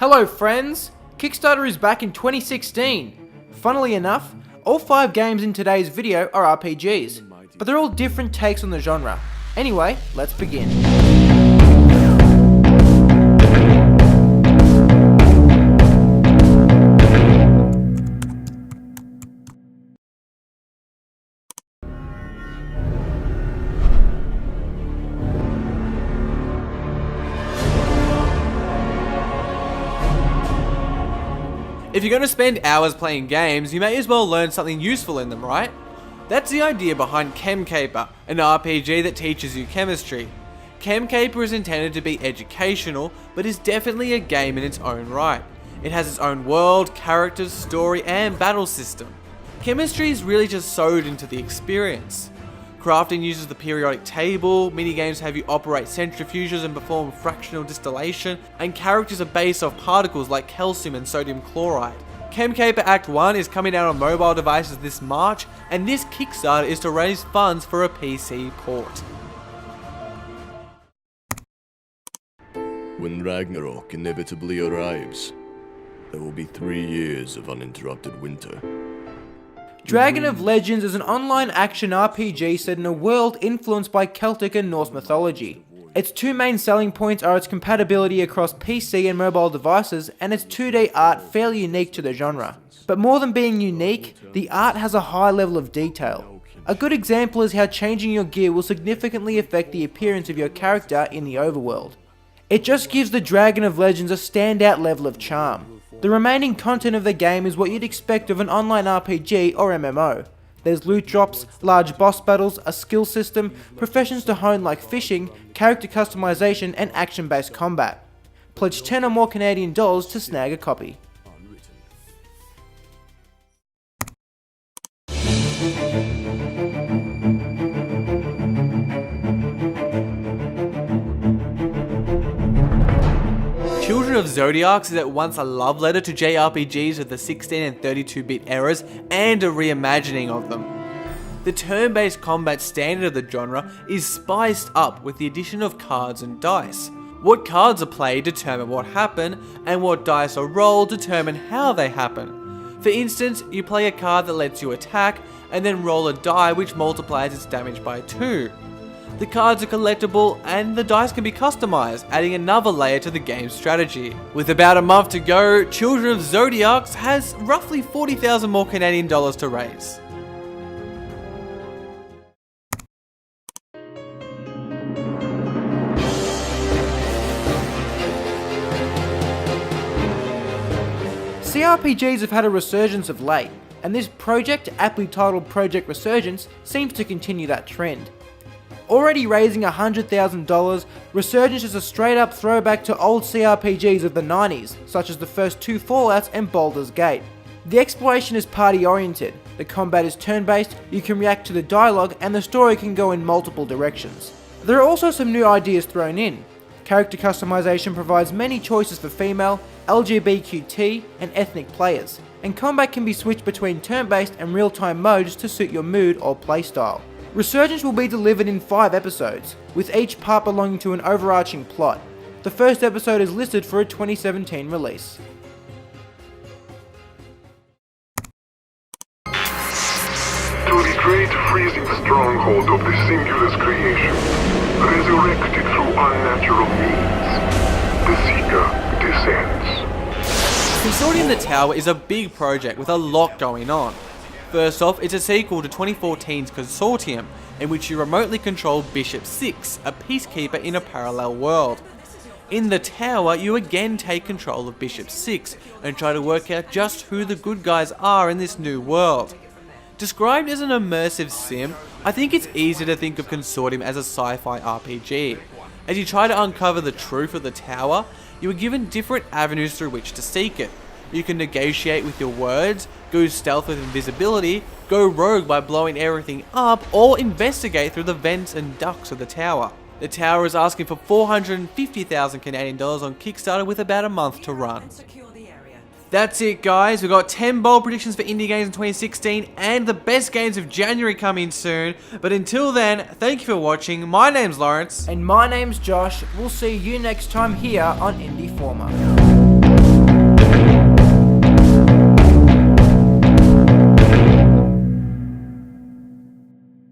Hello friends! Kickstarter is back in 2016. Funnily enough, all 5 games in today's video are RPGs, but they're all different takes on the genre. Anyway, let's begin. If you're going to spend hours playing games, you may as well learn something useful in them, right? That's the idea behind Chem Caper, an RPG that teaches you chemistry. Chem Caper is intended to be educational, but is definitely a game in its own right. It has its own world, characters, story, and battle system. Chemistry is really just sewed into the experience. Crafting uses the periodic table, minigames have you operate centrifuges and perform fractional distillation, and characters are based off particles like calcium and sodium chloride. Chem Caper Act 1 is coming out on mobile devices this March, and this Kickstarter is to raise funds for a PC port. When Ragnarok inevitably arrives, there will be 3 years of uninterrupted winter. Dragon of Legends is an online action RPG set in a world influenced by Celtic and Norse mythology. Its 2 main selling points are its compatibility across PC and mobile devices and its 2D art fairly unique to the genre. But more than being unique, the art has a high level of detail. A good example is how changing your gear will significantly affect the appearance of your character in the overworld. It just gives the Dragon of Legends a standout level of charm. The remaining content of the game is what you'd expect of an online RPG or MMO. There's loot drops, large boss battles, a skill system, professions to hone like fishing, character customization and action-based combat. Pledge 10 or more Canadian dollars to snag a copy. Children of Zodiacs is at once a love letter to JRPGs of the 16 and 32-bit eras and a reimagining of them. The turn-based combat standard of the genre is spiced up with the addition of cards and dice. What cards are played determine what happen, and what dice are rolled determine how they happen. For instance, you play a card that lets you attack, and then roll a die which multiplies its damage by 2. The cards are collectible and the dice can be customized, adding another layer to the game's strategy. With about a month to go, Children of Zodiacs has roughly 40,000 more Canadian dollars to raise. CRPGs have had a resurgence of late, and this project, aptly titled Project Resurgence, seems to continue that trend. Already raising $100,000, Resurgence is a straight up throwback to old CRPGs of the 90s, such as the first 2 Fallouts and Baldur's Gate. The exploration is party oriented, the combat is turn based, you can react to the dialogue and the story can go in multiple directions. There are also some new ideas thrown in. Character customization provides many choices for female, LGBTQ and ethnic players, and combat can be switched between turn based and real time modes to suit your mood or playstyle. Resurgence will be delivered in 5 episodes, with each part belonging to an overarching plot. The first episode is listed for a 2017 release. To the great freezing stronghold of the Singular's creation, resurrected through unnatural means, the CHICA descends. Consortium the Tower is a big project with a lot going on. First off, it's a sequel to 2014's Consortium, in which you remotely control Bishop 6, a peacekeeper in a parallel world. In the tower, you again take control of Bishop 6 and try to work out just who the good guys are in this new world. Described as an immersive sim, I think it's easy to think of Consortium as a sci-fi RPG. As you try to uncover the truth of the tower, you are given different avenues through which to seek it. You can negotiate with your words, go stealth with invisibility, go rogue by blowing everything up, or investigate through the vents and ducts of the tower. The tower is asking for 450,000 Canadian dollars on Kickstarter with about a month to run. That's it guys, we've got 10 bold predictions for indie games in 2016 and the best games of January coming soon. But until then, thank you for watching. My name's Lawrence. And my name's Josh. We'll see you next time here on Indie Former.